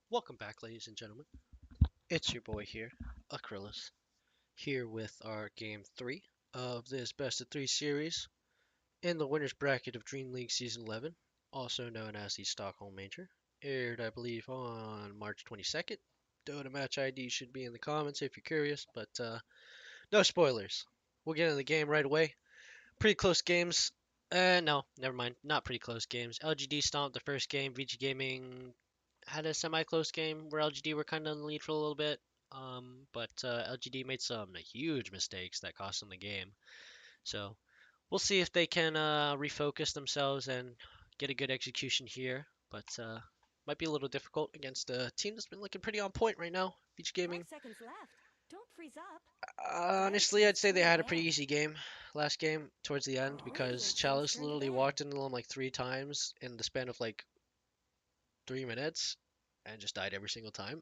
Welcome back, ladies and gentlemen. It's your boy here, Acrillus, here with our game 3 of this best of 3 series in the winner's bracket of Dream League Season 11, also known as the Stockholm Major, aired, I believe, on March 22nd. Dota match ID should be in the comments if you're curious, but no spoilers. We'll get into the game right away. Pretty close games. No, never mind. Not pretty close games. LGD stomped the first game. Vici Gaming had a semi-close game where LGD were kind of in the lead for a little bit. But LGD made some huge mistakes that cost them the game. So we'll see if they can refocus themselves and get a good execution here. But might be a little difficult against a team that's been looking pretty on point right now. Beach Gaming. 5 seconds left. Don't freeze up. Honestly, I'd say they had a pretty easy game last game towards the end because Radiant team's Chalice turn to literally ban. walked into them like 3 times in the span of like 3 minutes and just died every single time.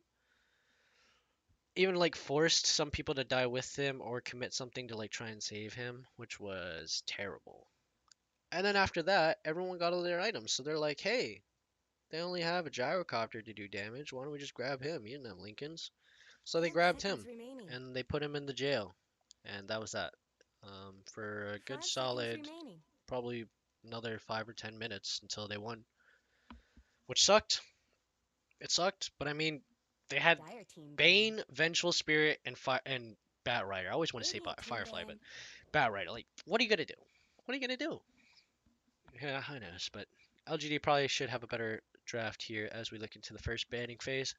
Even like forced some people to die with him or commit something to like try and save him, which was terrible. And then after that, everyone got all their items, so they're like, hey, they only have a gyrocopter to do damage. Why don't we just grab him? You didn't have Lincolns. So they 10 grabbed seconds him remaining. and they put him in the jail. And that was that. For a good 5 seconds solid, remaining. probably another 5 or 10 minutes until they won, which sucked. It sucked, but I mean, they had Dire team ban. Bane, Vengeful Spirit, and Bat Rider. I always want to say Radiant team Firefly, but ban. Bat Rider. Like, what are you gonna do? What are you gonna do? Yeah, I know, but LGD probably should have a better draft here as we look into the first banning phase.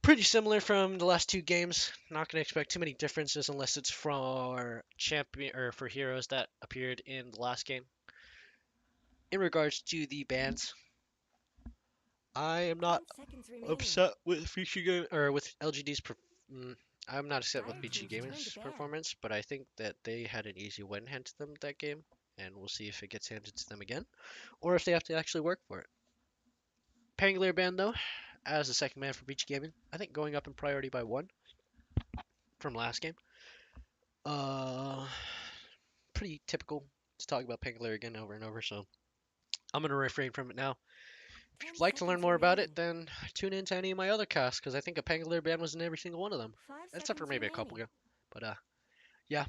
Pretty similar from the last two games. Not gonna expect too many differences unless it's for champion or for heroes that appeared in the last game. In regards to the bans, I am not 10 seconds remaining. upset with with LGD's. I'm not upset with Dire Vici team's turn to Gaming's ban. performance, but I think that they had an easy win handed to them that game, and we'll see if it gets handed to them again, or if they have to actually work for it. Pangolier ban though, as the second man for Vici Gaming, I think going up in priority by one from last game. Uh, Pretty typical to talk about Pangolier again over and over, so I'm gonna refrain from it now. If 10 you'd like to learn seconds more about remaining. it, then tune in to any of my other casts because I think a Pangolier band was in every single one of them, 5 except for seconds maybe a couple remaining. ago. But yeah,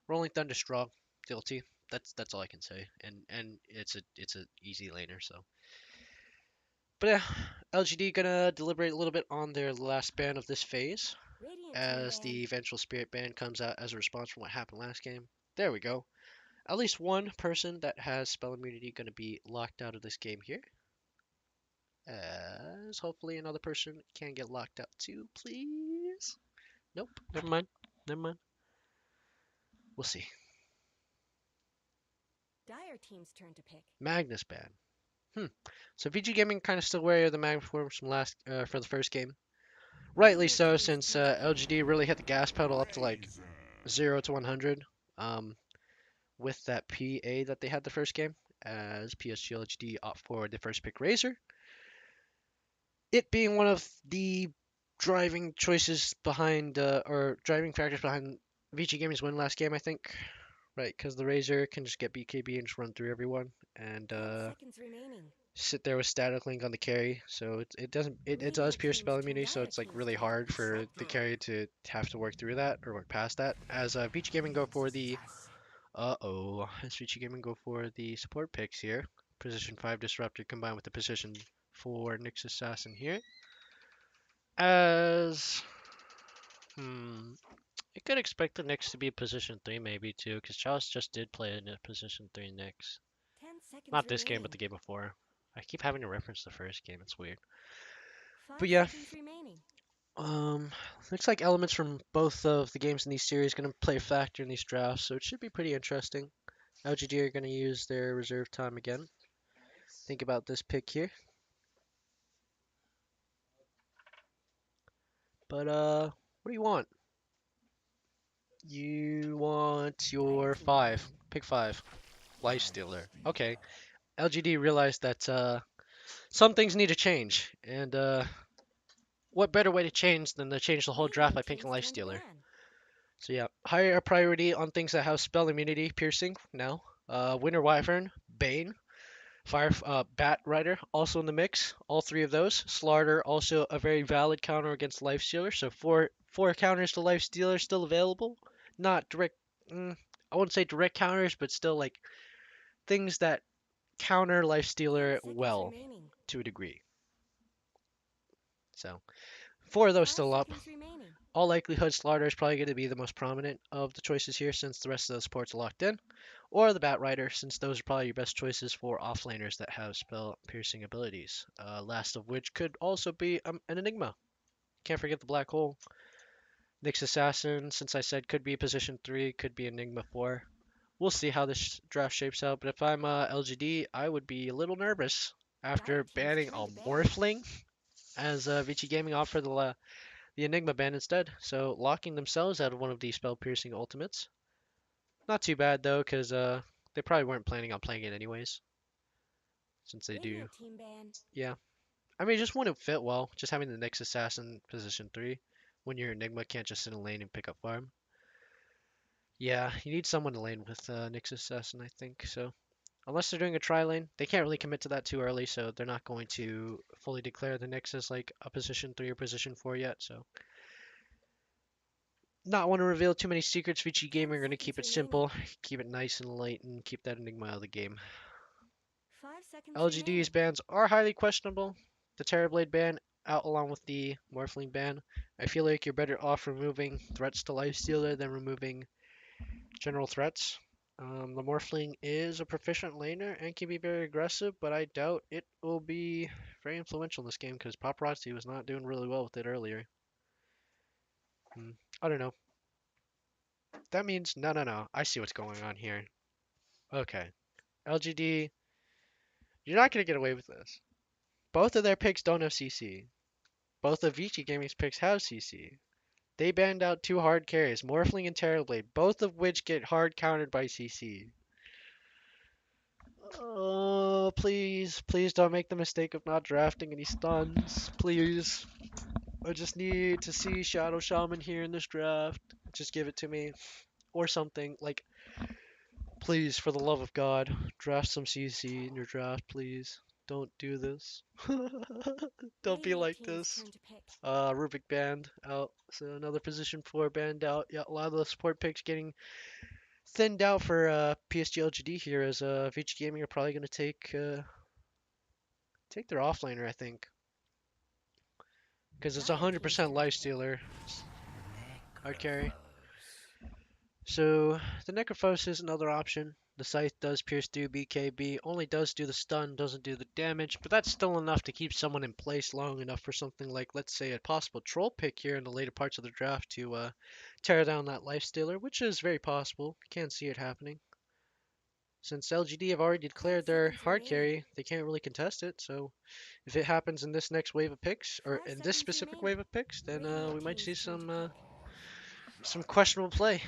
Rolling Thunder strong, guilty. That's all I can say. And it's a easy laner. So, but yeah, LGD gonna deliberate a little bit on their last ban of this phase Radiant team as ban. the Vengeful Spirit ban comes out as a response from what happened last game. There we go. At least one person that has spell immunity gonna be locked out of this game here. As hopefully another person can get locked out too, please. Nope, never mind. Never mind. We'll see. Dire team's turn to pick. Magnus ban. So VG Gaming kind of still wary of the Magnus forms from last for the first game. Rightly Radiant so, team's since turn to pick. LGD really hit the gas pedal up to like 0 to 100 um, with that PA that they had the first game, as PSG.LGD opt for the first pick Razor. It being one of the driving choices behind, or driving factors behind VG Gaming's win last game, I think. Right, because the Razor can just get BKB and just run through everyone and 10 seconds remaining. sit there with Static Link on the carry. So it doesn't it does Radiant pierce team's spell turn. immunity, so Dire it's like team's really turn to hard pick. for the carry to have to work through that or work past that. As Beach Gaming go for the as Beach Gaming go for the support picks here. Position 5 Disruptor combined with the position 4 Nyx Assassin here. As I could expect the Nyx to be position 3 maybe too, because Chalice just did play in a position 3 Nyx. 10 seconds Not this game, but remaining. the game before. I keep having to reference the first game. It's weird. 5 But yeah, seconds remaining. um, looks like elements from both of the games in these series going to play a factor in these drafts, so it should be pretty interesting. LGD are going to use their reserve time again. Think about this pick here. But what do you want? You want Dire your team 5. ban. Pick 5. Lifestealer. Okay. LGD realized that some things need to change, and what better way to change than to change the whole draft by Radiant picking team's turn to Lifestealer? ban. So yeah, higher priority on things that have spell immunity, piercing now. Winter Wyvern, Bane, Bat Rider also in the mix. All three of those. Slarder also a very valid counter against Lifestealer. So four counters to Lifestealer still available. Not direct. I wouldn't say direct counters, but still like things that counter 10 Lifestealer seconds well remaining. to a degree. So four of those 5 still up. seconds remaining. All likelihood, Slarder is probably going to be the most prominent of the choices here since the rest of the supports are locked in. Or the Bat Rider, since those are probably your best choices for offlaners that have spell piercing abilities. Last of which could also be an Enigma. Can't forget the Black Hole. Nyx Assassin, since I said could be position 3, could be Enigma 4. We'll see how this draft shapes out, but if I'm LGD, I would be a little nervous Dire after team's banning turn a to ban. Morphling as Vici Gaming offered the Enigma ban instead, so locking themselves out of one of these spell piercing ultimates. Not too bad though, because they probably weren't planning on playing it anyways, since they do. Radiant team ban. Yeah, I mean, it just wouldn't fit well, just having the Nyx Assassin position 3 when your Enigma can't just sit in lane and pick up farm. Yeah, you need someone to lane with Nyx Assassin, I think, so. Unless they're doing a tri lane, they can't really commit to that too early, so they're not going to fully declare the Nyx as like a position 3 or position 4 yet, so. Not want to reveal too many secrets. Vici 10 Gaming are going to keep seconds it remaining. simple, keep it nice and light, and keep that Enigma out of the game. 5 seconds LGD's remaining. bans are highly questionable. The Terrorblade ban out along with the Morphling ban. I feel like you're better off removing threats to Lifestealer than removing general threats. The Morphling is a proficient laner and can be very aggressive, but I doubt it will be very influential in this game because Paparazzi was not doing really well with it earlier. I don't know. That means no. I see what's going on here. Okay. LGD, you're not going to get away with this. Both of their picks don't have CC. Both of Vici Gaming's picks have CC. They banned out two hard carries, Morphling and Terrorblade, both of which get hard countered by CC. Oh, please don't make the mistake of not drafting any stuns. Please. I just need to see Shadow Shaman here in this draft. Just give it to me. Or something. Like, please, for the love of God, draft some CC in your draft, please. Don't do this. Don't be Radiant like team's this. turn to pick. Rubik banned out. So another position 4 banned out. Yeah, a lot of the support picks getting thinned out for PSG.LGD here as Vici Gaming are probably going to take their offlaner, I think. Because it's Dire team's 100% turn to pick. Lifestealer. Hard carry. So the Necrophos is another option. The Scythe does pierce through BKB, only does do the stun, doesn't do the damage, but that's still enough to keep someone in place long enough for something like, let's say, a possible troll pick here in the later parts of the draft to tear down that Lifestealer, which is very possible. Can't see it happening. Since LGD have already 10 declared their seconds hard remaining. carry, they can't really contest it, so if it happens in this next wave of picks, or 5 in this seconds specific remaining. wave of picks, then Radiant we might team's see turn to pick. some questionable play.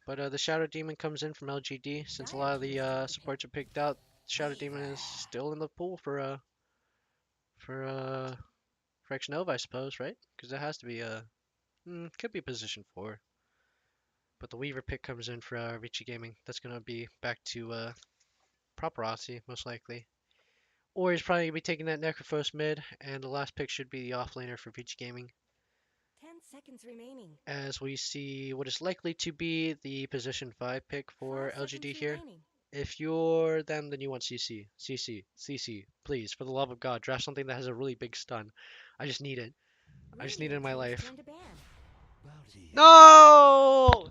But the Shadow Demon comes in from LGD. Since a Dire lot of the team's turn to pick. supports are picked out, Shadow Demon is still in the pool for X Nova, I suppose, right? Because it has to be could be position 4. But the Weaver pick comes in for Vici Gaming. That's gonna be back to Paparazzi, most likely. Or he's probably gonna be taking that Necrophos mid, and the last pick should be the offlaner for Vici Gaming. 10 seconds remaining. As we see what is likely to be the position 5 pick 5 for LGD seconds here. remaining. If you're them, then you want CC. CC. Please, for the love of God, draft something that has a really big stun. I just need it. I just need it in Radiant my team's life. turn to ban. No!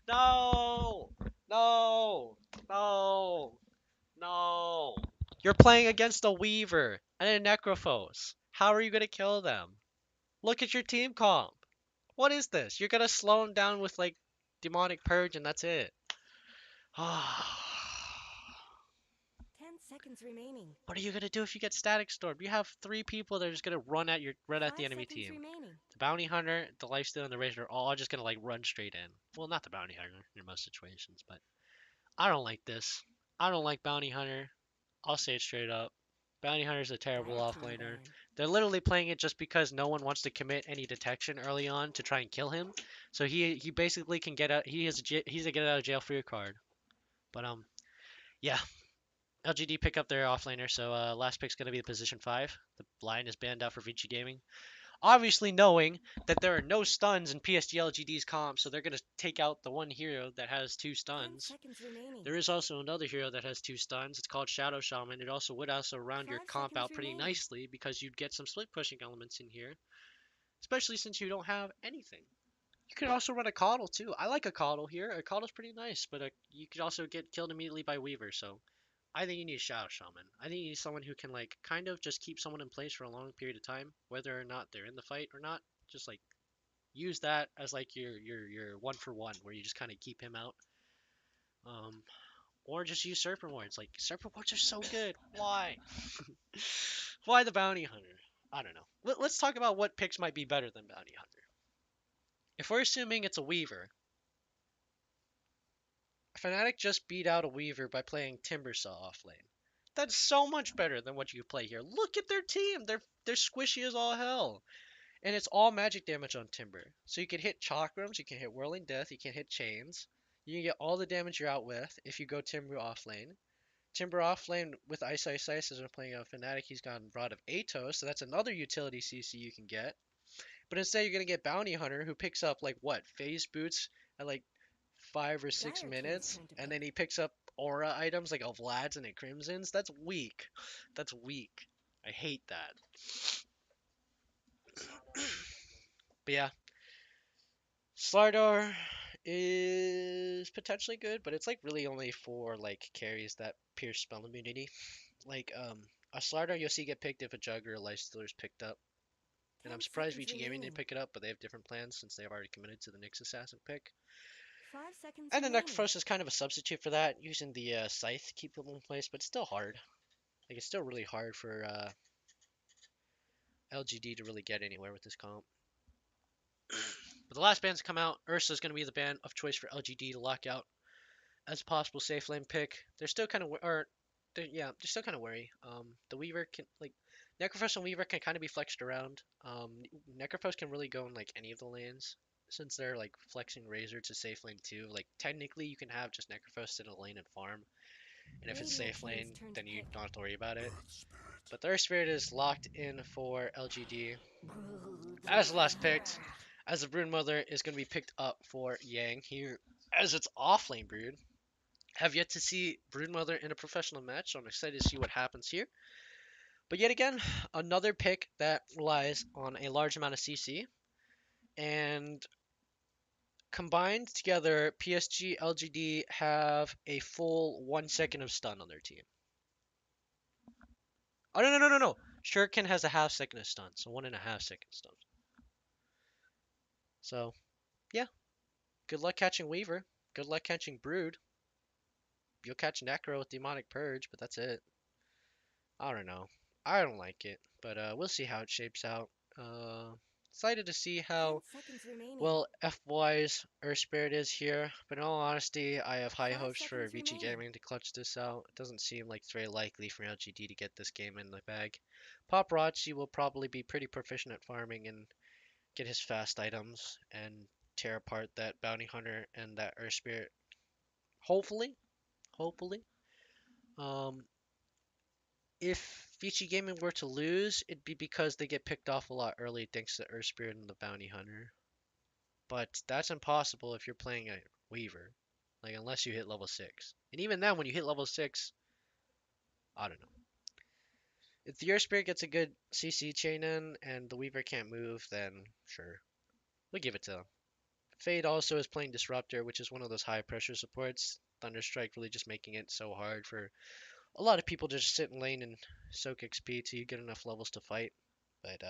No! No! No! No! You're playing against a Weaver and a Necrophos. How are you gonna kill them? Look at your team comp. What is this? You're gonna slow them down with like Demonic Purge and that's it. Ah. 10 seconds remaining. What are you gonna do if you get static stormed? You have three people that are just gonna run at the 5 enemy seconds team. remaining. The bounty hunter, the lifesteal, and the razor are all just gonna like run straight in. Well, not the bounty hunter in most situations, but I don't like this. I don't like bounty hunter. I'll say it straight up. Bounty hunter's a terrible Dire team offlaner. ban. They're literally playing it just because no one wants to commit any detection early on to try and kill him. So he basically can get out. He's a get out of jail free card. But yeah, LGD pick up their offlaner, so last pick's gonna be the position 5. The line is banned out for Vici Gaming. Obviously knowing that there are no stuns in PSG.LGD's comp, so they're gonna take out the one hero that has 2 10 stuns. seconds remaining. There is also another hero that has 2 stuns. It's called Shadow Shaman. It also would also round your 5 comp seconds out pretty remaining. nicely because you'd get some split pushing elements in here, especially since you don't have anything. You could also run a Coddle too. I like a Coddle here. A Coddle's pretty nice, but you could also get killed immediately by Weaver, so I think you need a Shadow Shaman. I think you need someone who can like kind of just keep someone in place for a long period of time, whether or not they're in the fight or not. Just like use that as like your 1-for-1, where you just kind of keep him out. Um, or just use Serpent Wards. Like Serpent Wards are so good. Why? Why the Bounty Hunter? I don't know. Let's talk about what picks might be better than Bounty Hunter. If we're assuming it's a Weaver, Fnatic just beat out a Weaver by playing Timbersaw off lane. That's so much better than what you could play here. Look at their team. They're squishy as all hell. And it's all magic damage on Timber. So you can hit Chakrams, you can hit Whirling Death, you can hit Chains. You can get all the damage you're out with if you go Timber off lane. Timber off lane with Ice Ice Ice as we're playing a Fnatic, he's got Rod of Atos, so that's another utility CC you can get. But instead you're gonna get Bounty Hunter, who picks up like what, phase boots at like 5 or 6 Dire Team's minutes, turn to and pick. then he picks up aura items like a Vlad's and a Crimson's. That's weak. That's weak. I hate that. But yeah, Slardar is potentially good, but it's like really only for like carries that pierce spell immunity. Like a Slardar you'll see get picked if a Jug or a Lifestealer's picked up. And 10 I'm surprised seconds Vici Gaming didn't remaining. pick it up, but they have different plans since they've already committed to the Nyx Assassin pick. 5 seconds And the remaining. Necrophos is kind of a substitute for that, using the Scythe to keep them in place, but it's still hard. Like it's still really hard for LGD to really get anywhere with this comp. But the last ban's come out. Ursa is going to be the ban of choice for LGD to lock out as a possible safe lane pick. They're still kind of, they're still kind of wary. The Weaver can like Necrophos and Weaver can kind of be flexed around. Necrophos can really go in like any of the lanes since they're like flexing Razor to safe lane too. Like technically you can have just Necrophos sit in a lane and farm, and if it's Radiant safe Team's lane, turn to then you pick. don't have to worry about it. But their spirit is locked in for LGD as the last picked, as the Broodmother is going to be picked up for Yang here as it's off lane Brood. Have yet to see Broodmother in a professional match, so I'm excited to see what happens here. But yet again, another pick that relies on a large amount of CC, and combined together, PSG LGD have a full 1 second of stun on their team. Oh no. Shuriken has a half second of stun, so 1.5 second stun. So yeah, good luck catching Weaver. Good luck catching Brood. You'll catch Necro with Demonic Purge, but that's it. I don't know. I don't like it, but we'll see how it shapes out. Uh, Excited to see 10 how seconds remaining. well FY's Earth Spirit is here. But in all honesty, I have high 5 hopes for seconds Vici remaining. Gaming to clutch this out. It doesn't seem like it's very likely for LGD to get this game in the bag. Paparazzi will probably be pretty proficient at farming and get his fast items and tear apart that Bounty Hunter and that Earth Spirit. Hopefully, hopefully. Um, if Vici Gaming were to lose, it'd be because they get picked off a lot early thanks to Earth Spirit and the Bounty Hunter. But that's impossible if you're playing a Weaver. Like, unless you hit level 6. And even then, when you hit level 6, I don't know. If the Earth Spirit gets a good CC chain in and the Weaver can't move, then sure. We'll give it to them. Fade also is playing Disruptor, which is one of those high pressure supports. Thunderstrike really just making it so hard for a lot of people to just sit in lane and soak XP till you get enough levels to fight. But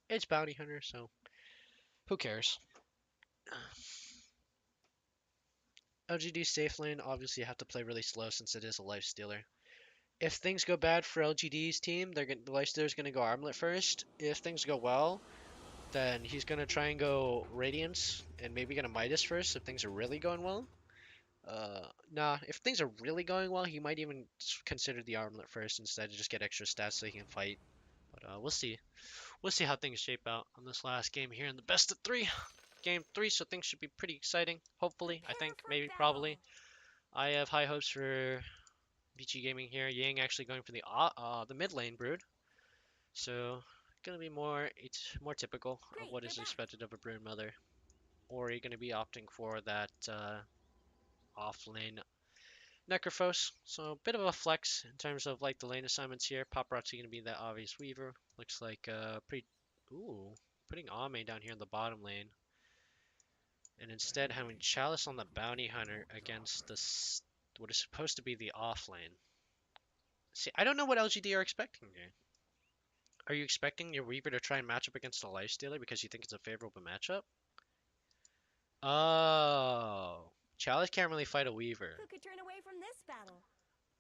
it's Bounty Hunter, so who cares? LGD safe lane, obviously you have to play really slow since it is a life stealer. If things go bad for LGD's team, the life stealer's gonna go Armlet first. If things go well, then he's gonna try and go Radiance and maybe gonna Midas first if things are really going well. Nah, if things are really going well, he might even consider the Armlet first instead to just get extra stats so he can fight. But we'll see. We'll see how things shape out on this last game here in the best of 3. Game 3, so things should be pretty exciting. Hopefully, I Prepare think, for maybe, battle. probably. I have high hopes for Vici Gaming here. Yang actually going for the mid lane brood. So gonna be it's more typical of Great, what they're is back. expected of a brood mother. Ori gonna be opting for that off lane Necrophos. So a bit of a flex in terms of like the lane assignments here. Paparazzi gonna be that obvious weaver. Looks like putting Ame down here in the bottom lane. And instead having Chalice on the Bounty Hunter against what is supposed to be the off lane. See, I don't know what LGD are expecting here. Are you expecting your Weaver to try and match up against a Lifestealer because you think it's a favorable matchup? Oh, Chalice can't really fight a Weaver. Who could turn away from this battle?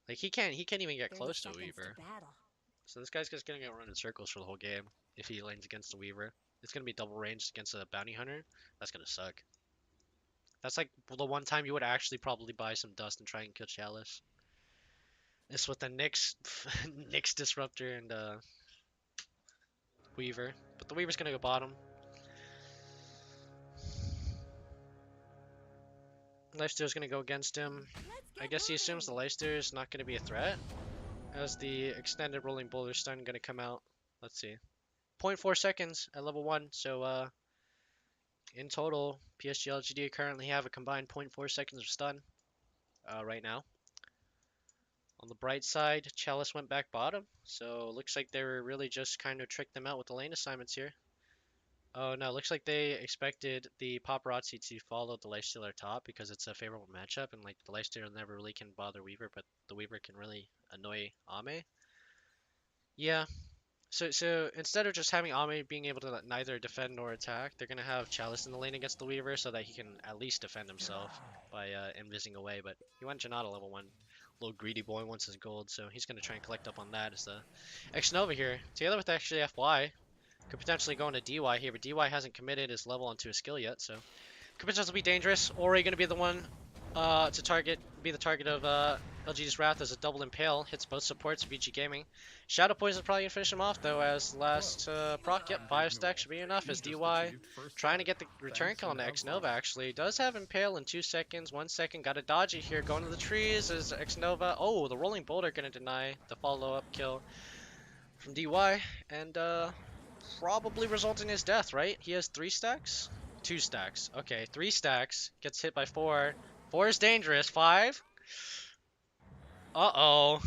Like he can't even get 30 close to a seconds to Weaver. battle. So this guy's just gonna get run in circles for the whole game if he lanes against a Weaver. It's gonna be double ranged against a Bounty Hunter. That's gonna suck. That's like the one time you would actually probably buy some dust and try and kill Chalice. It's with the Nyx, Nyx Disruptor and Weaver. But the Weaver's gonna go bottom. Lifesteal's gonna go against him. Let's I get guess he assumes the moving. Lifesteal is not gonna be a threat. As the extended rolling boulder stun gonna come out. Let's see. 0.4 seconds at level 1. So in total, PSG.LGD currently have a combined 0.4 seconds of stun right now. On the bright side, Chalice went back bottom, so looks like they were really just kind of tricked them out with the lane assignments here. Oh no, looks like they expected the Paparazzi to follow the Lifestealer top because it's a favorable matchup, and like the Lifestealer never really can bother Weaver, but the Weaver can really annoy Ame. Yeah, so instead of just having Ame being able to neither defend nor attack, they're gonna have Chalice in the lane against the Weaver so that he can at least defend himself by invising away. But he went Janata level 1. Little greedy boy wants his gold, so he's gonna try and collect up on that as the X Nova here. Together with actually FY. Could potentially go into DY here, but DY hasn't committed his level onto a skill yet, so could potentially be dangerous. Ori gonna be the one to be the target of LGD's Wrath as a double impale hits both supports. VG Gaming. Shadow Poison probably gonna finish him off though, as last proc. Yep, 5 stacks should be enough. As DY trying to get the return kill on the X Nova actually does have impale in 2 seconds. 1 second, got to dodge it here. Going to the trees is X Nova. Oh, the rolling boulder gonna deny the follow up kill from DY and probably result in his death, right? He has 3 stacks? 2 stacks. Okay, 3 stacks. Gets hit by 4. 4 is dangerous. 5? Uh-oh.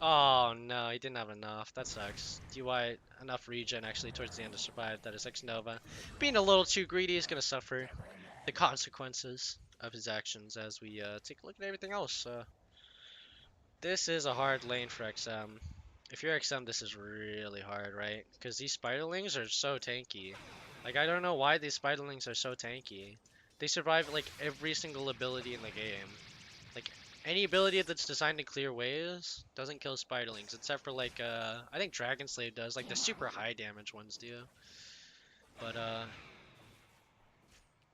Oh, no, he didn't have enough. That sucks. DY, enough regen actually towards the end to survive. That is X Nova. Being a little too greedy is going to suffer the consequences of his actions as we take a look at everything else. This is a hard lane for XM. If you're XM, this is really hard, right? Because these spiderlings are so tanky. Like, I don't know why these spiderlings are so tanky. They survive, like, every single ability in the game. Like, any ability that's designed to clear waves doesn't kill spiderlings, except for, like, I think Dragon Slave does. Like, the super high damage ones do. But,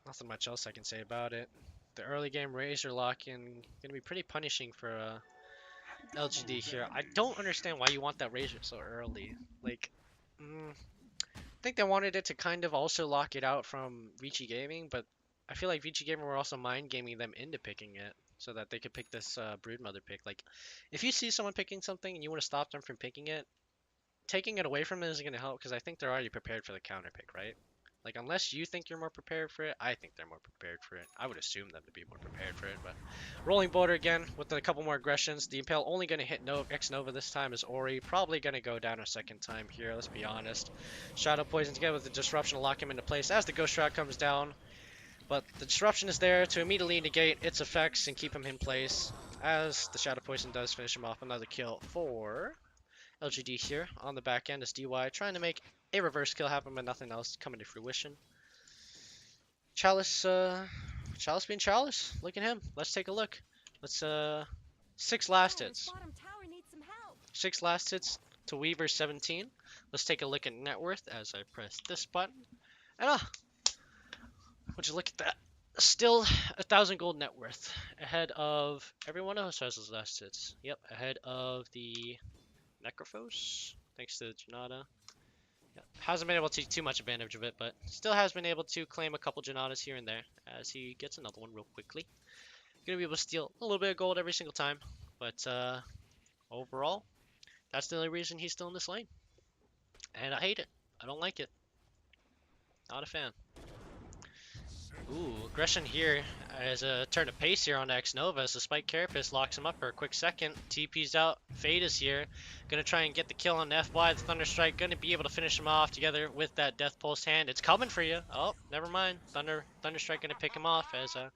nothing much else I can say about it. The early game Razor lock-in gonna be pretty punishing for, LGD here. I don't understand why you want that Razor so early. Like, I think they wanted it to kind of also lock it out from Vici Gaming, but I feel like Vici Gaming were also mind gaming them into picking it so that they could pick this Broodmother pick. Like, if you see someone picking something and you want to stop them from picking it, taking it away from them isn't going to help because I think they're already prepared for the counter pick, right? Like, unless you think you're more prepared for it, I think they're more prepared for it. I would assume them to be more prepared for it, but rolling boulder again with a couple more aggressions. The Impale only going to hit X Nova this time is Ori. Probably going to go down a second time here, let's be honest. Shadow Poison together with the Disruption to lock him into place as the Ghost Route comes down. But the Disruption is there to immediately negate its effects and keep him in place as the Shadow Poison does finish him off. Another kill for LGD here on the back end is DY trying to make a reverse kill happen, but nothing else coming to fruition. Chalice, Chalice being Chalice. Look at him. Let's take a look. Let's, 6 last hits. Bottom tower needs some help. 6 last hits to Weaver 17. Let's take a look at net worth as I press this button. And would you look at that? Still 1,000 gold net worth. Ahead of everyone else who has those last hits. Yep, ahead of the Necrophos. Thanks to Janata. Yeah. Hasn't been able to take too much advantage of it, but still has been able to claim a couple Janatas here and there as he gets another one real quickly. Gonna be able to steal a little bit of gold every single time, but overall, that's the only reason he's still in this lane. And I hate it. I don't like it. Not a fan. Ooh, aggression here as a turn of pace here on X-Nova as the Spike Carapace locks him up for a quick second. TP's out. Fade is here. Gonna try and get the kill on FY. The Thunderstrike gonna be able to finish him off together with that Death Pulse hand. It's coming for you. Oh, never mind. Thunderstrike gonna pick him off as a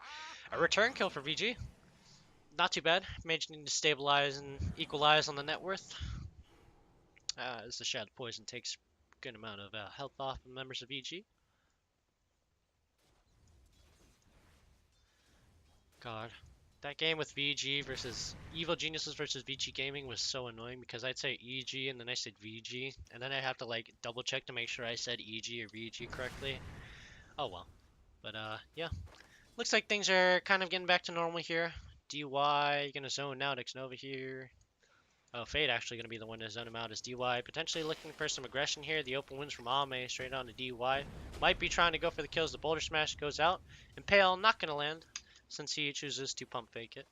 return kill for VG. Not too bad. Mage needing to stabilize and equalize on the net worth. As the Shadow Poison takes a good amount of health off the members of VG. God, that game with VG versus Evil Geniuses versus VG Gaming was so annoying because I'd say EG and then I said VG, and then I have to like double check to make sure I said EG or VG correctly. Oh well. But yeah. Looks like things are kind of getting back to normal here. DY gonna zone out Xnova here. Oh, Fade actually gonna be the one to zone him out as DY. Potentially looking for some aggression here. The open wins from Ame straight on to DY. Might be trying to go for the kills. The Boulder Smash goes out. Impale not gonna land, since he chooses to pump fake it.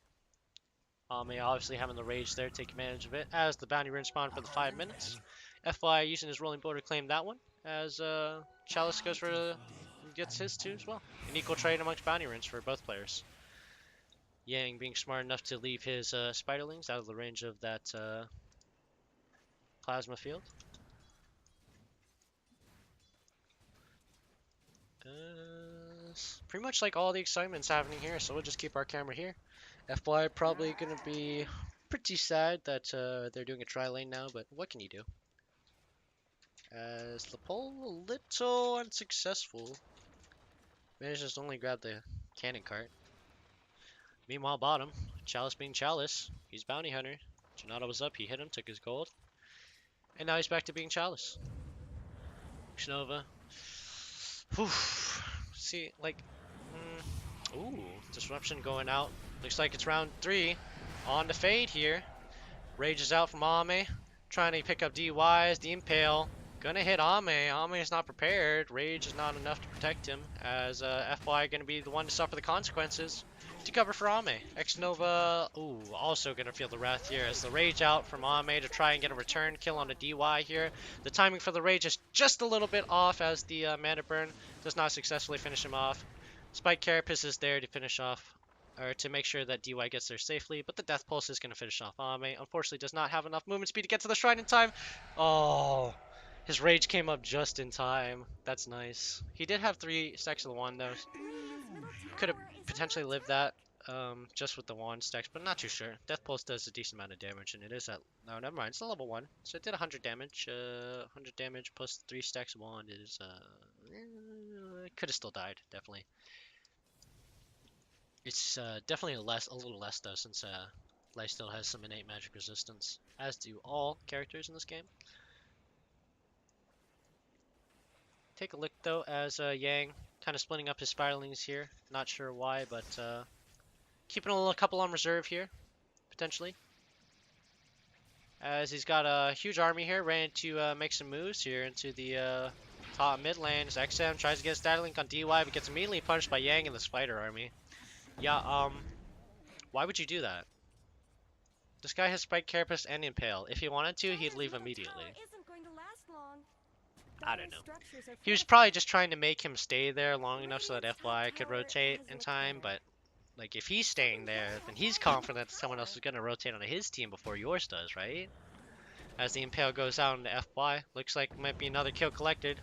Ame obviously having the rage there, take advantage of it as the bounty rune spawn for the 5 minutes. FY using his rolling boulder to claim that one as Chalice goes for gets his too as well. An equal trade amongst bounty runes for both players. Yang being smart enough to leave his spiderlings out of the range of that plasma field. Pretty much like all the excitement's happening here, so we'll just keep our camera here. FY probably going to be pretty sad that they're doing a tri lane now, but what can you do? As the pull a little unsuccessful. Manages to only grab the cannon cart. Meanwhile, bottom, Chalice being Chalice. He's bounty hunter. Janata was up, he hit him, took his gold. And now he's back to being Chalice. Xnova. Whew. See, like, ooh, disruption going out. Looks like it's round 3. On to Fade here. Rage is out from Ame. Trying to pick up DYs. The Impale. Gonna hit Ame. Ame is not prepared. Rage is not enough to protect him. As FY gonna be the one to suffer the consequences. To cover for Ame. Xnova, ooh, also gonna feel the wrath here as the Rage out from Ame to try and get a return kill on a DY here. The timing for the Rage is just a little bit off as the Mana Burn does not successfully finish him off. Spike Carapace is there to finish off, or to make sure that DY gets there safely, but the Death Pulse is going to finish off Ame. Unfortunately, does not have enough movement speed to get to the shrine in time. Oh, his Rage came up just in time. That's nice. He did have 3 stacks of the wand, though. Could have potentially lived that just with the wand stacks, but not too sure. Death Pulse does a decent amount of damage, and it is at... No, never mind. It's a level 1, so it did 100 damage. 100 damage plus 3 stacks of wand is... could have still died, definitely. It's definitely a little less though, since Life still has some innate magic resistance, as do all characters in this game. Take a look though, as Yang kind of splitting up his spiralings here. Not sure why, but keeping a couple on reserve here, potentially. As he's got a huge army here, ready to make some moves here into the top mid lane. As XM tries to get a stat link on DY, but gets immediately punched by Yang and the spider army. Yeah, why would you do that? This guy has Spike Carapace and Impale. If he wanted to, he'd leave immediately. I don't know. He was probably just trying to make him stay there long enough so that FY could rotate in time, but like if he's staying there, then he's confident that someone else is going to rotate onto his team before yours does, right? As the Impale goes out into FY, looks like might be another kill collected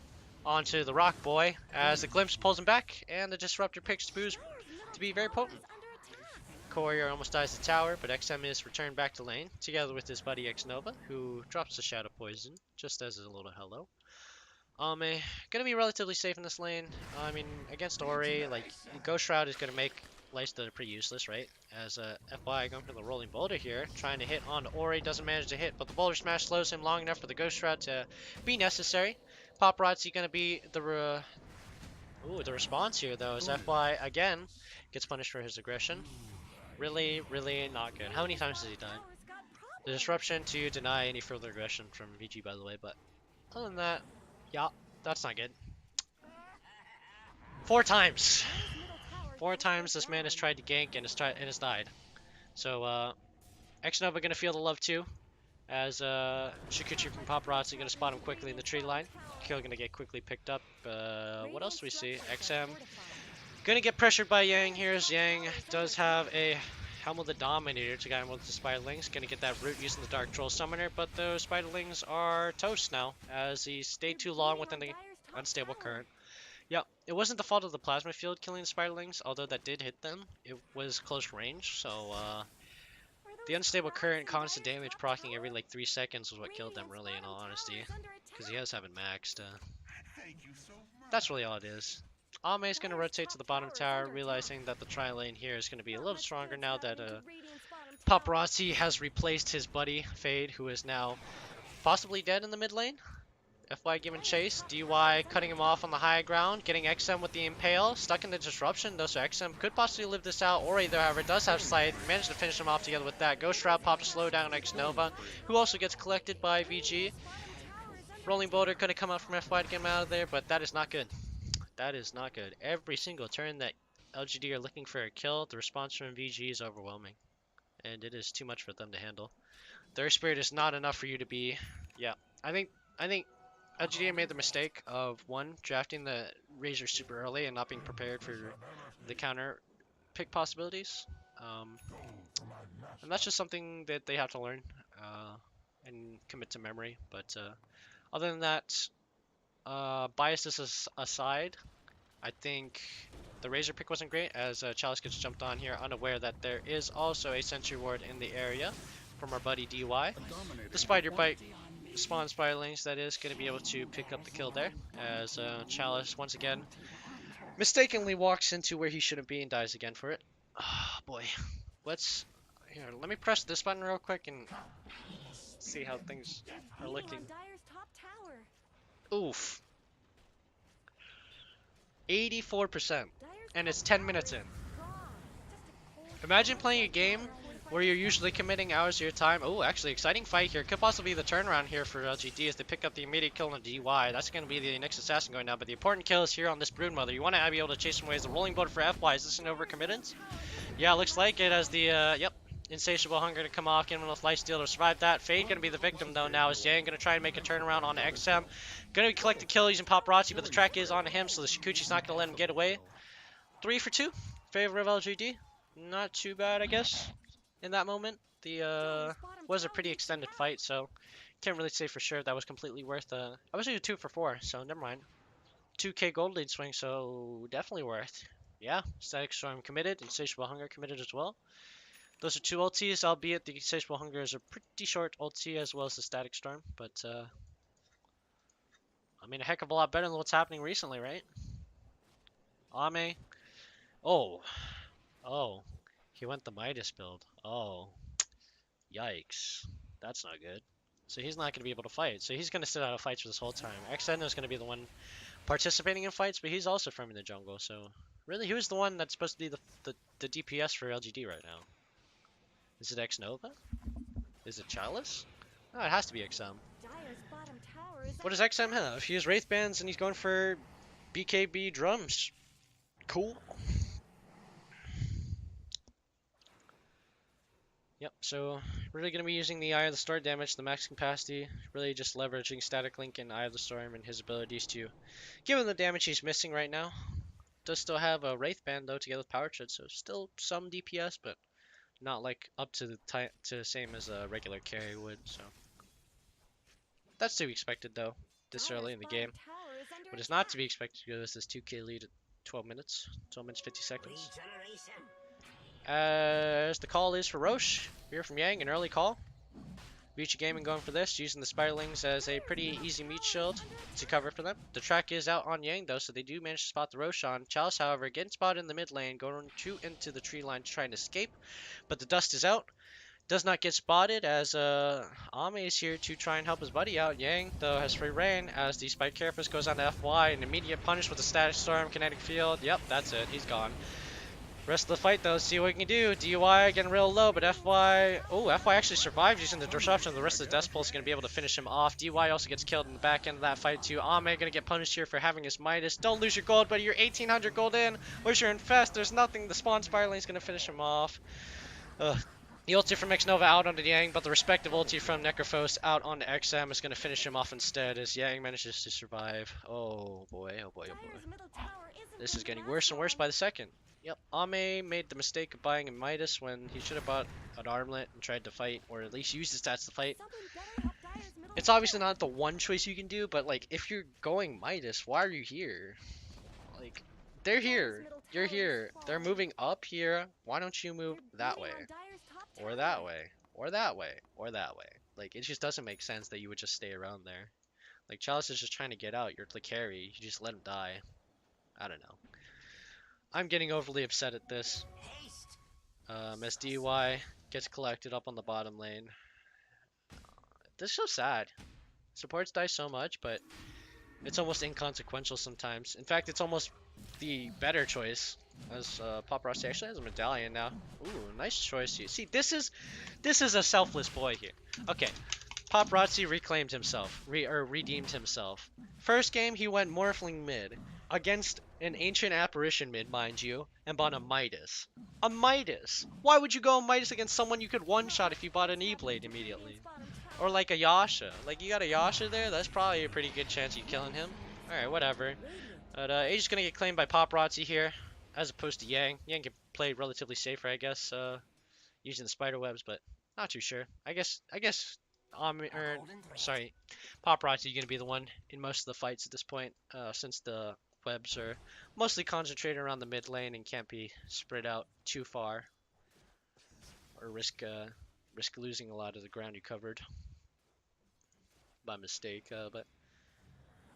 onto the Rock Boy, as the Glimpse pulls him back, and the Disruptor picks Boo's to be very potent. Courier almost dies to tower, but XM is returned back to lane, together with his buddy Xnova, who drops the Shadow Poison, just as a little hello. Gonna be relatively safe in this lane. I mean, against Ori, like, Ghost Shroud is gonna make Lifesteal pretty useless, right? As FY going for the Rolling Boulder here, trying to hit on Ori, doesn't manage to hit, but the Boulder Smash slows him long enough for the Ghost Shroud to be necessary. Paparazzi gonna be the response here, though, as FY, again, gets punished for his aggression. Really, really not good. How many times has he died? The disruption to deny any further aggression from VG, by the way, but other than that, yeah, that's not good. 4 times! 4 times this man has tried to gank and has died. So, Xnova gonna feel the love too. As Shikuchi from Paparazzi gonna spot him quickly in the tree line. Kill gonna get quickly picked up. What else do we see? XM gonna get pressured by Yang here, as Yang does have a Helm of the Dominator to guide him with the Spiderlings. Gonna get that root using the Dark Troll Summoner, but those Spiderlings are toast now, as he stayed too long within the unstable current. Yep, it wasn't the fault of the Plasma Field killing the Spiderlings, although that did hit them. It was close range, so the unstable current constant damage proccing every like 3 seconds was what killed them, really, in all honesty. Because he has haven't maxed. That's really all it is. Ame is going to rotate to the bottom tower, realizing that the tri-lane here is going to be a little stronger now that Paparazzi has replaced his buddy, Fade, who is now possibly dead in the mid lane. FY giving chase, DY cutting him off on the high ground, getting XM with the Impale, stuck in the disruption though, so XM could possibly live this out, or either, however, does have sight, managed to finish him off together with that. Ghost Shroud pop to slow down X Nova, who also gets collected by VG. Rolling Boulder could have come out from FY to get him out of there, but that is not good. That is not good. Every single turn that LGD are looking for a kill, the response from VG is overwhelming, and it is too much for them to handle. Their spirit is not enough for you to be, yeah, I think LGD made the mistake of, one, drafting the Razor super early and not being prepared for the counter pick possibilities. And that's just something that they have to learn and commit to memory. But other than that, biases aside, I think the Razor pick wasn't great, as Chalice gets jumped on here, unaware that there is also a Sentry Ward in the area from our buddy DY. The Spider Bite spawn Spiderlings, that is, going to be able to pick up the kill there, as Chalice once again mistakenly walks into where he shouldn't be and dies again for it. Oh boy. Let me press this button real quick and see how things are looking. Oof. 84%. And it's 10 minutes in. Imagine playing a game where you're usually committing hours of your time. Oh, actually, exciting fight here. Could possibly be the turnaround here for LGD as they pick up the immediate kill on DY. That's going to be the next assassin going down. But the important kill is here on this Broodmother. You want to be able to chase him away as the rolling boat for FY. Is this an overcommittance? Yeah, looks like it, as the, insatiable hunger to come off. Get him with lifesteal to survive that. Fade going to be the victim, though, now, as Yang going to try and make a turnaround on XM. Going to collect the kill using Paparazzi, but the track is on him, so the Shikuchi's not going to let him get away. 3 for 2. Favor of LGD. Not too bad, I guess. In that moment, the was a pretty extended fight, so can't really say for sure if that was completely worth. I was a 2 for 4, so never mind. 2k gold lead swing, so definitely worth. Yeah, Static Storm committed, Insatiable Hunger committed as well. Those are 2 ultis, albeit the Insatiable Hunger is a pretty short ulti as well as the Static Storm, but I mean, a heck of a lot better than what's happening recently, right? Ame. Oh, he went the Midas build. Oh. Yikes. That's not good. So he's not going to be able to fight. So he's going to sit out of fights for this whole time. XN is going to be the one participating in fights, but he's also from the jungle. So really, who's the one that's supposed to be the DPS for LGD right now? Is it X Nova? Is it Chalice? No, it has to be XM. What does XM have? He has Wraith Bands and he's going for BKB drums. Cool. Yep, so really going to be using the Eye of the Storm damage, the max capacity, really just leveraging Static Link and Eye of the Storm and his abilities to give him the damage he's missing right now. Does still have a Wraith Band though together with Power Tread, so still some DPS, but not like up to the same as a regular carry would, so. That's to be expected though, this early in the game. What is not to be expected to go is this 2k lead at 12 minutes 50 seconds. As the call is for Roche, here from Yang, an early call. Vici Gaming going for this, using the Spiderlings as a pretty easy meat shield to cover for them. The track is out on Yang though, so they do manage to spot the Roche on. Chalice, however, getting spotted in the mid lane, going into the tree line to try and escape, but the dust is out. Does not get spotted, as Ame is here to try and help his buddy out. Yang, though, has free reign as the Spike Carapace goes on to FY, an immediate punish with a Static Storm, Kinetic Field. Yep, that's it, he's gone. Rest of the fight though, see what we can do. DY getting real low, but FY... Oh, FY actually survived using the disruption. The rest of the Death Pulse is going to be able to finish him off. DY also gets killed in the back end of that fight too. Ame going to get punished here for having his Midas. Don't lose your gold, buddy. You're 1800 gold in. Where's your Infest? There's nothing. The Spawn Spiraling is going to finish him off. Ugh. The ulti from X Nova out onto Yang, but the respective ulti from Necrophos out onto XM is going to finish him off instead as Yang manages to survive. Oh boy, oh boy, oh boy. Dire's middle tower isn't This is gonna getting last worse and worse long. by the second. Yep, Ame made the mistake of buying a Midas when he should have bought an armlet and tried to fight, or at least use his stats to fight. Something better help Dire's middle It's obviously tower. not the one choice you can do, but like if you're going Midas, why are you here? Like they're Dire's here. middle You're tower has here. They're fallen. moving up here. Why don't you move They're that beating way? on Dire's top Or tower. that way? Or that way? Or that way? Like it just doesn't make sense that you would just stay around there. Like Chalice is just trying to get out. You're the carry. You just let him die. I don't know. I'm getting overly upset at this. As DY gets collected up on the bottom lane. This is so sad. Supports die so much, but it's almost inconsequential sometimes. In fact, it's almost the better choice. As Pop Rossi actually has a medallion now. Ooh, nice choice. You see, this is a selfless boy here. Okay, Paparazzi reclaimed himself, redeemed himself. First game, he went Morphling mid against an ancient apparition mid, mind you, and bought a Midas. A Midas. Why would you go Midas against someone you could one shot if you bought an E-blade immediately? Or like a Yasha. Like you got a Yasha there, that's probably a pretty good chance of you killing him. All right, whatever. But Age is gonna get claimed by Paparazzi here, as opposed to Yang. Yang can play relatively safer, I guess. Using the spider webs, but not too sure. I guess sorry, Paparazzi gonna be the one in most of the fights at this point, since the webs are mostly concentrated around the mid lane and can't be spread out too far, or risk losing a lot of the ground you covered by mistake. But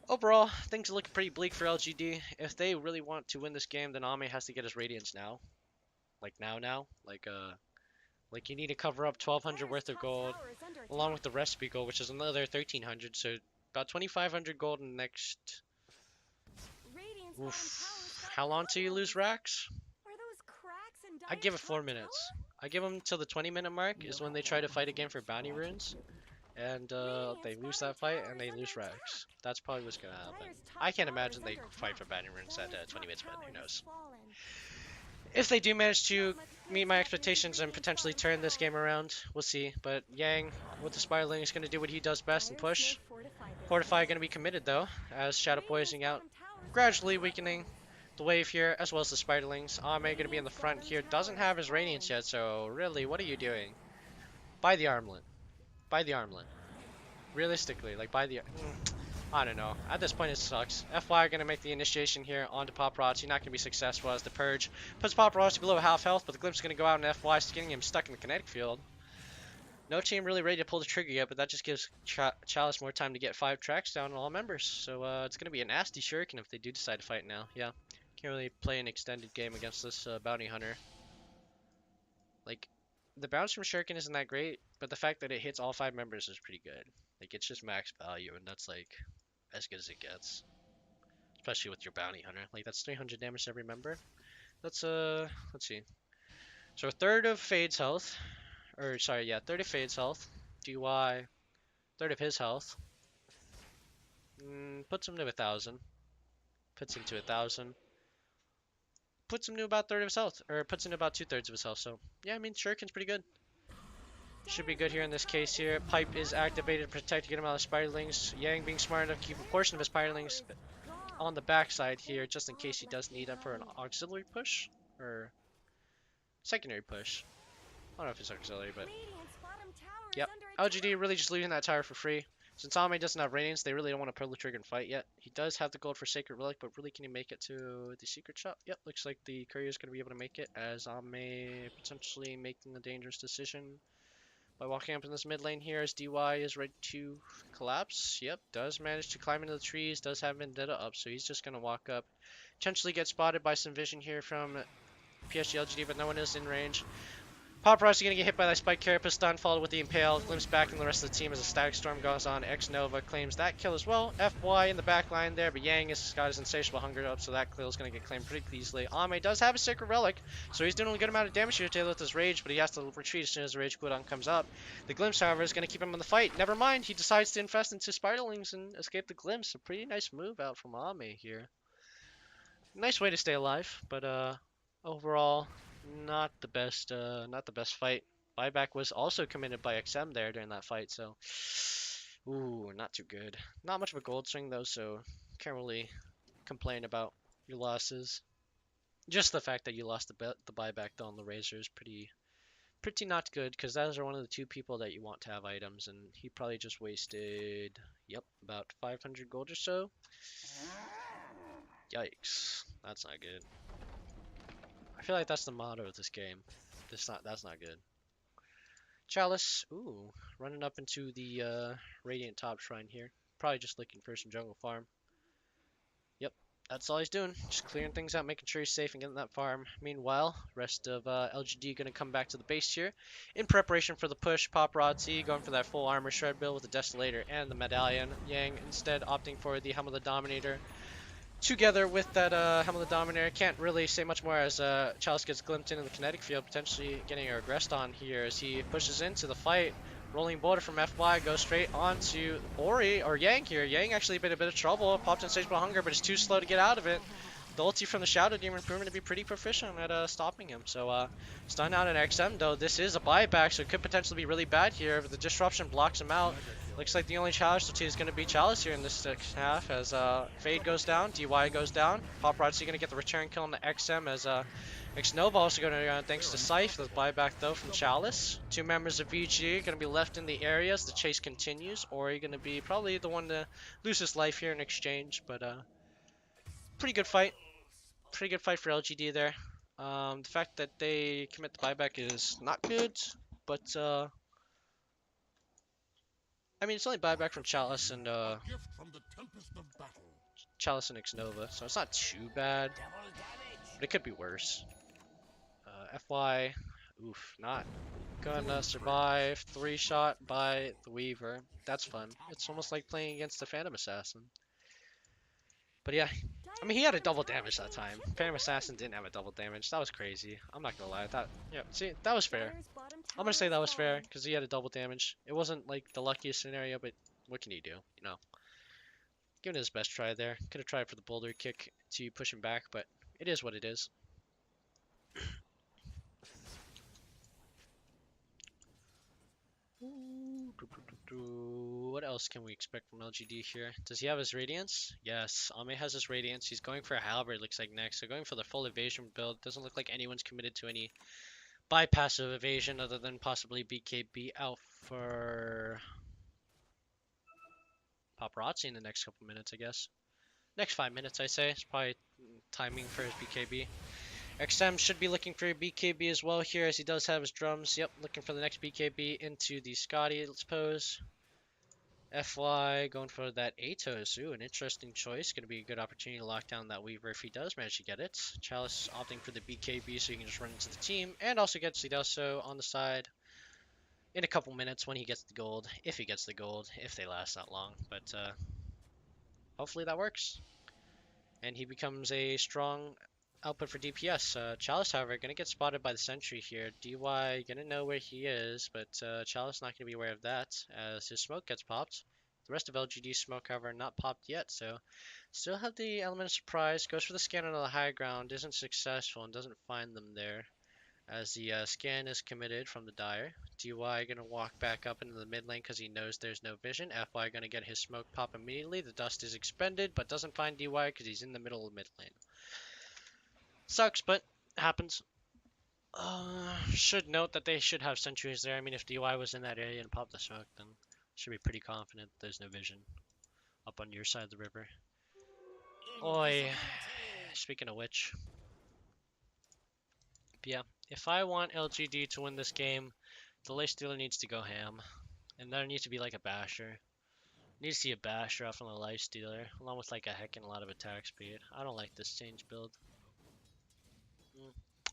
overall, things are looking pretty bleak for LGD. If they really want to win this game, then Ame has to get his Radiance now, like now, like you need to cover up 1200 worth of gold along with the recipe gold, which is another 1300, so about 2500 gold in the next. Oof. How long till you lose racks? I give it 4 minutes. I give them till the 20-minute mark is when they try to fight again for bounty runes, and they lose that fight and they lose racks. That's probably what's gonna happen. I can't imagine they fight for bounty runes at 20 minutes, but who knows? If they do manage to meet my expectations and potentially turn this game around, we'll see. But Yang, with the Spiraling, is going to do what he does best and push. Fortify going to be committed, though, as Shadow Poisoning out, gradually weakening the wave here, as well as the Spiderlings. Ame going to be in the front here, doesn't have his Radiance yet, so really, what are you doing? Buy the Armlet. Buy the Armlet. Realistically, like, buy the... I don't know. At this point, it sucks. FY are going to make the initiation here onto Paparazzi. Not going to be successful as the Purge puts Paparazzi below half health, but the Glimpse is going to go out in FY, getting him stuck in the kinetic field. No team really ready to pull the trigger yet, but that just gives Chalice more time to get 5 tracks down on all members. So it's going to be a nasty shuriken if they do decide to fight now. Yeah, can't really play an extended game against this bounty hunter. Like, the bounce from shuriken isn't that great, but the fact that it hits all 5 members is pretty good. Like, it's just max value, and that's like as good as it gets. Especially with your bounty hunter. Like, that's 300 damage to every member. That's let's see. So a third of Fade's health, or sorry, yeah, third of Fade's health. DY, third of his health. Puts him to 1,000. Puts him to 1,000. Puts him to about third of his health, or puts him to about 2/3 of his health. So yeah, I mean, Shuriken's pretty good. Should be good here in this case here. Pipe is activated to protect to get him out of spiderlings. Yang being smart enough to keep a portion of his spiderlings on the backside here, just in case he does need them for an auxiliary push, or secondary push. I don't know if it's auxiliary, but yep. LGD really just leaving that tower for free. Since Ame doesn't have Radiance, they really don't want to pull the trigger and fight yet. He does have the gold for Sacred Relic, but really can he make it to the secret shop? Yep, looks like the courier is going to be able to make it, as Ame potentially making a dangerous decision by walking up in this mid lane here, as DY is ready to collapse. Yep, does manage to climb into the trees, does have Vendetta up, so he's just going to walk up. Potentially get spotted by some vision here from PSG.LGD, but no one is in range. Paparazzi gonna get hit by that Spike Carapace stun, followed with the Impale. Glimpse back in the rest of the team as a Static Storm goes on. X Nova claims that kill as well. FY in the back line there, but Yang has got his Insatiable Hunger up, so that kill is gonna get claimed pretty easily. Ame does have a Sacred Relic, so he's doing a good amount of damage here to with his Rage, but he has to retreat as soon as the Rage cooldown comes up. The Glimpse, however, is gonna keep him in the fight. Never mind, he decides to infest into Spiderlings and escape the Glimpse. A pretty nice move out from Ame here. Nice way to stay alive, but overall, not the best fight Buyback was also committed by XM there during that fight, so ooh, not too good. Not much of a gold swing though, so can't really complain about your losses. Just the fact that you lost the buyback though on the Razor is pretty not good, because those are one of the two people that you want to have items, and he probably just wasted, yep, about 500 gold or so. Yikes, that's not good. I feel like that's the motto of this game. That's not good. Chalice, ooh, running up into the Radiant top shrine here. Probably just looking for some jungle farm. Yep, that's all he's doing. Just clearing things out, making sure he's safe and getting that farm. Meanwhile, rest of LGD going to come back to the base here in preparation for the push. Paparazzi going for that full armor shred build with the Desolator and the Medallion. Yang instead opting for the Helm of the Dominator. Together with that Helm of the Dominator, can't really say much more as Chalice gets glimpsed into the kinetic field, potentially getting a regressed on here as he pushes into the fight. Rolling boulder from FY goes straight onto Ori, or Yang here. Yang actually been a bit of trouble, popped in Sage Hunger, but it's too slow to get out of it. The ulti from the Shadow Demon proven to be pretty proficient at stopping him. So stun out an XM though. This is a buyback, so it could potentially be really bad here. But the disruption blocks him out. Looks like the only casualty is going to be Chalice here in this half as Fade goes down, DY goes down. Paparazzi going to get the return kill on the XM as Xnova also going to thanks to Scythe. The buyback though from Chalice. Two members of Vici going to be left in the area as the chase continues. Ori going to be probably the one to lose his life here in exchange, but pretty good fight. Pretty good fight for LGD there. The fact that they commit the buyback is not good, but I mean, it's only buyback from Chalice and Xnova, so it's not too bad, but it could be worse. FY, oof, not gonna survive. 3-shot by the Weaver. That's fun. It's almost like playing against the Phantom Assassin. But yeah, I mean, he had a double damage that time. Phantom Assassin didn't have a double damage. That was crazy. I'm not gonna lie. Yeah, see, that was fair. I'm gonna say that was fair because he had a double damage. It wasn't like the luckiest scenario, but what can you do? You know, giving it his best try there. Could have tried for the boulder kick to push him back, but it is what it is. What else can we expect from LGD here? Does he have his Radiance? Yes, Ame has his Radiance. He's going for a Halberd, looks like next. So going for the full evasion build. Doesn't look like anyone's committed to any bypass of evasion other than possibly BKB out for Paparazzi in the next couple minutes, I guess. Next 5 minutes, I say. It's probably timing for his BKB. XM should be looking for a BKB as well here, as he does have his drums. Yep, looking for the next BKB into the Scotty, let's pose. FY going for that Atos. Ooh, an interesting choice. Going to be a good opportunity to lock down that Weaver if he does manage to get it. Chalice opting for the BKB so he can just run into the team. And also gets Sidoso on the side in a couple minutes when he gets the gold. If he gets the gold, if they last that long. But hopefully that works. And he becomes a strong output for DPS. Chalice, however, going to get spotted by the sentry here. DY going to know where he is, but Chalice not going to be aware of that as his smoke gets popped. The rest of LGD's smoke, however, not popped yet, so still have the element of surprise. Goes for the scan on the high ground, isn't successful, and doesn't find them there as the scan is committed from the Dire. DY going to walk back up into the mid lane because he knows there's no vision. FY going to get his smoke pop immediately. The dust is expended, but doesn't find DY because he's in the middle of mid lane. Sucks, but happens. Should note that they should have sentries there. I mean, if DY was in that area and popped the smoke, then should be pretty confident there's no vision up on your side of the river. Oi. Speaking of which. But yeah, if I want LGD to win this game, the Lay Stealer needs to go ham. And there needs to be like a basher. Need to see a basher off on the Life Stealer, along with like a heck and a lot of attack speed. I don't like this change build.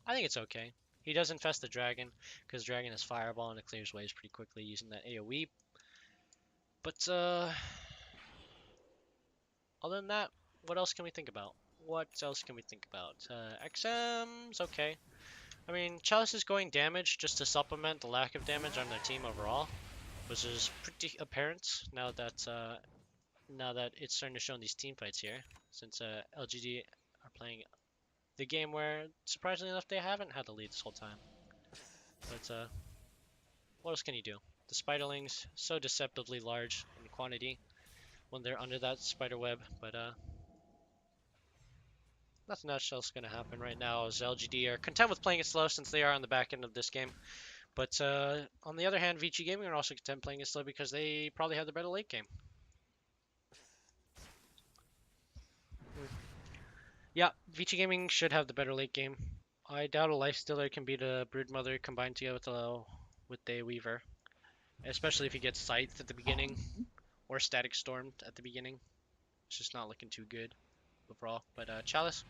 I think it's okay. He does infest the dragon, because dragon is fireball and it clears waves pretty quickly using that AoE. But other than that, what else can we think about? What else can we think about? XM's okay. I mean, Chalice is going damage just to supplement the lack of damage on their team overall, which is pretty apparent now that it's starting to show in these team fights here, since LGD are playing the game where, surprisingly enough, they haven't had the lead this whole time. But what else can you do? The spiderlings, so deceptively large in quantity when they're under that spider web, but nothing else is going to happen right now as LGD are content with playing it slow since they are on the back end of this game. But on the other hand, Vici Gaming are also content playing it slow because they probably have the better late game. Yeah, Vici Gaming should have the better late game. I doubt a Lifestealer can beat a Broodmother combined together with a Weaver. Especially if he gets Scythed at the beginning or Static Stormed at the beginning. It's just not looking too good overall. But Chalice,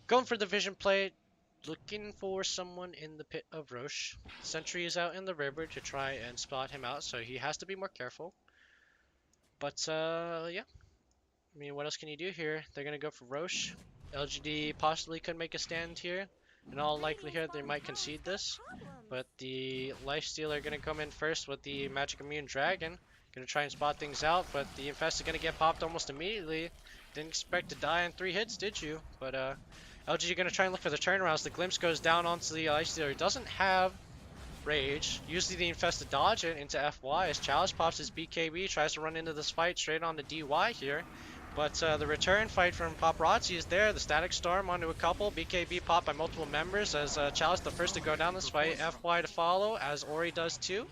going for the vision play, looking for someone in the pit of Roche. Sentry is out in the river to try and spot him out, so he has to be more careful. But yeah, I mean, what else can you do here? They're gonna go for Roche. LGD possibly could make a stand here. In all likelihood, they might concede this. But the Lifestealer are gonna come in first with the Magic Immune Dragon. Gonna try and spot things out, but the Infest is gonna get popped almost immediately. Didn't expect to die in 3 hits, did you? But LGD gonna try and look for the turnarounds. The Glimpse goes down onto the Lifestealer. He doesn't have Rage. Usually the Infest to dodge it into FY as Chalice pops his BKB, tries to run into this fight straight on the DY here. But the return fight from Paparazzi is there. The Static Storm onto a couple. BKB popped by multiple members as Chalice the first to go down this fight. FY to follow as Ori does too.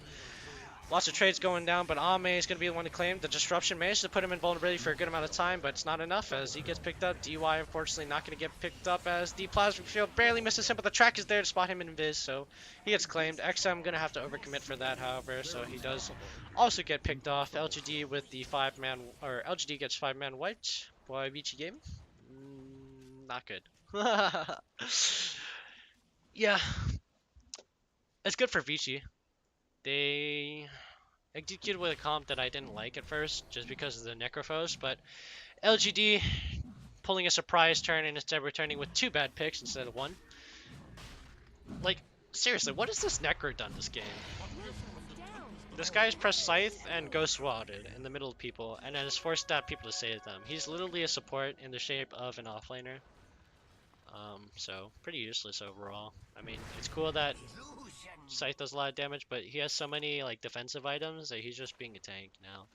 Lots of trades going down, but Ame is going to be the one to claim. The Disruption managed to put him in vulnerability for a good amount of time, but it's not enough as he gets picked up. DY unfortunately not going to get picked up as the Plasma Field barely misses him, but the track is there to spot him in Invis, so he gets claimed. XM going to have to overcommit for that, however, so he does also get picked off. LGD with the 5-man, or LGD gets 5-man wiped by Vici Game. Not good. Yeah, it's good for Vici. They executed with a comp that I didn't like at first, just because of the Necrophos, but LGD pulling a surprise turn and instead returning with 2 bad picks instead of 1. Like, seriously, what has this Necro done this game? This guy's pressed Scythe and Ghost Warded in the middle of people, and then has forced out people to save them. He's literally a support in the shape of an offlaner. So, pretty useless overall. I mean, it's cool that Scythe does a lot of damage, but he has so many like defensive items that he's just being a tank now.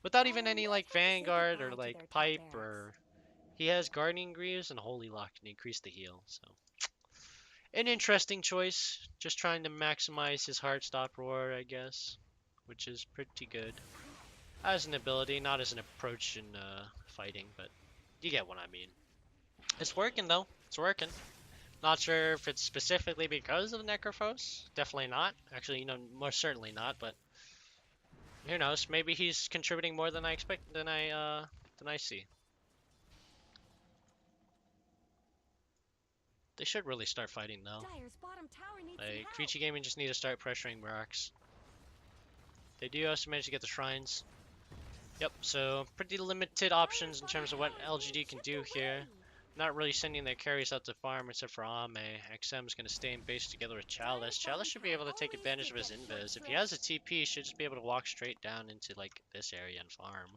Without even any like Vanguard or like Pipe, or he has Guardian Greaves and Holy Lock to increase the heal. So an interesting choice, just trying to maximize his Heartstop Roar, I guess, which is pretty good as an ability, not as an approach in fighting, but you get what I mean. It's working though. It's working. Not sure if it's specifically because of Necrophos. Definitely not. Actually, you know, more certainly not. But who knows? Maybe he's contributing more than I expect. Than I see. They should really start fighting though. Like Vici Gaming just need to start pressuring Mirax. They do also manage to get the shrines. Yep. So pretty limited options in terms of what LGD can do here. Not really sending their carries out to farm except for Ame. XM is going to stay in base together with Chalice. Chalice should be able to take advantage of his invis. If he has a TP, he should just be able to walk straight down into like this area and farm.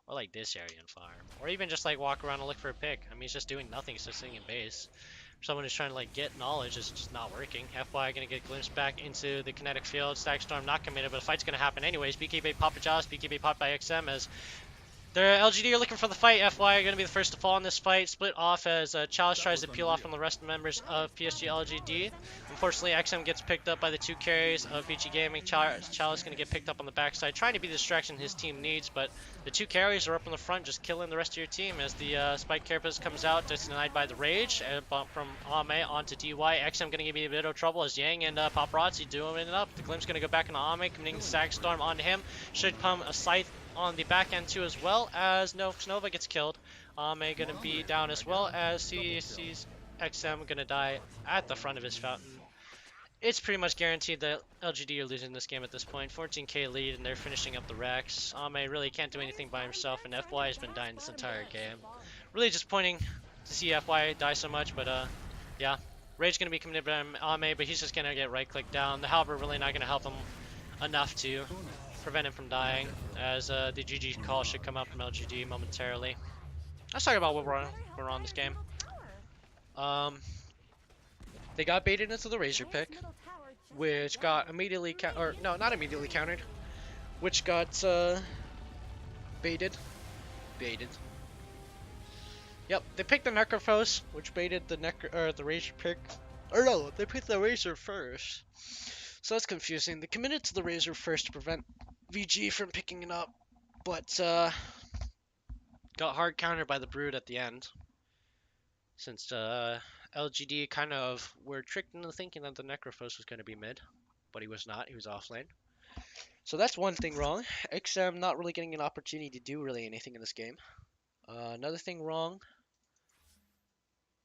Or like this area and farm. Or even just like walk around and look for a pick. I mean, he's just doing nothing, he's just sitting in base. Someone who's trying to like get knowledge is just not working. FY going to get glimpsed back into the kinetic field. Static Storm not committed, but the fight's going to happen anyways. BKB pop by Jaws, BKB pop by XM as the LGD are looking for the fight. FY are going to be the first to fall in this fight. Split off as Chalice tries to peel off from the rest of the members of PSG.LGD. Unfortunately, XM gets picked up by the 2 carries of Vici Gaming. Chalice going to get picked up on the backside, trying to be the distraction his team needs, but the 2 carries are up in the front, just killing the rest of your team as the Spike Carapace comes out, just denied by the Rage, from Ame onto DY. XM going to give me a bit of trouble as Yang and Paparazzi doing it up. The Glimpse going to go back into Ame, committing the Static Storm onto him. Should come a Scythe on the back end too, as well as Nova gets killed. Ame gonna be down as well as he sees XM gonna die at the front of his fountain. It's pretty much guaranteed that LGD are losing this game at this point. 14k lead and they're finishing up the racks. Ame really can't do anything by himself and FY has been dying this entire game. Really disappointing to see FY die so much, but yeah. Rage gonna be committed by Ame, but he's just gonna get right clicked down. The Halberd really not gonna help him enough to prevent him from dying, as the GG call should come out from LGD momentarily. Let's talk about what we're on this game. They got baited into the Razor pick. which got immediately or no, not immediately countered, which got baited. Baited. Yep, they picked the Necrophos, which baited the Razor pick. Or no, they picked the Razor first. So that's confusing. They committed to the Razor first to prevent VG from picking it up, but got hard countered by the Brood at the end. Since LGD kind of were tricked into thinking that the Necrophos was going to be mid, but he was not. He was offlane. So that's one thing wrong. XM not really getting an opportunity to do really anything in this game. Another thing wrong.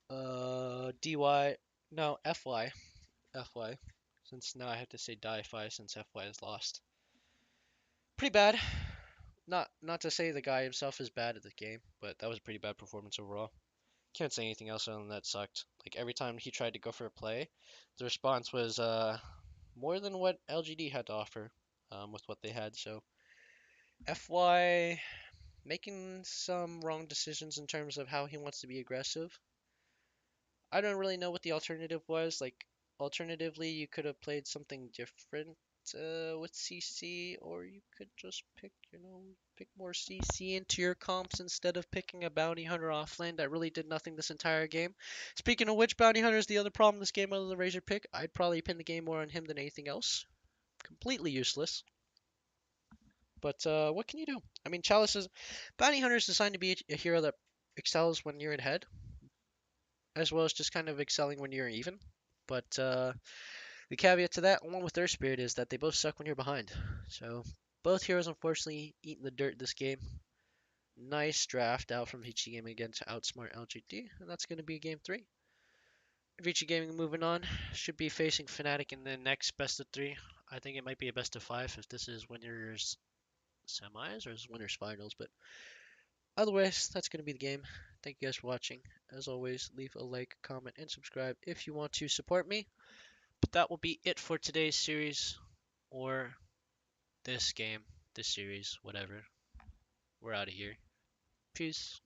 DY, no, FY. Since now I have to say DI-FI since FY is lost. Pretty bad. Not to say the guy himself is bad at the game, but that was a pretty bad performance overall. Can't say anything else other than that sucked. Like every time he tried to go for a play, the response was more than what LGD had to offer with what they had. So FY making some wrong decisions in terms of how he wants to be aggressive. I don't really know what the alternative was. Like, alternatively, you could have played something different with CC, or you could just pick more CC into your comps instead of picking a bounty hunter offlane that really did nothing this entire game. Speaking of which, bounty hunter is the other problem this game other than the Razor pick. I'd probably pin the game more on him than anything else. Completely useless. But what can you do? I mean, Chalice is bounty hunter is designed to be a hero that excels when you're in head, as well as just kind of excelling when you're even. But the caveat to that, along with their spirit, is that they both suck when you're behind. So both heroes unfortunately eating the dirt this game. Nice draft out from Vici Gaming again to outsmart LGD, and that's going to be game 3. Vici Gaming moving on, should be facing Fnatic in the next best of 3. I think it might be a best of 5 if this is winners semis or is winners finals, but otherwise, that's going to be the game. Thank you guys for watching. As always, leave a like, comment, and subscribe if you want to support me. But that will be it for today's series, or this game, this series, whatever. We're out of here. Peace.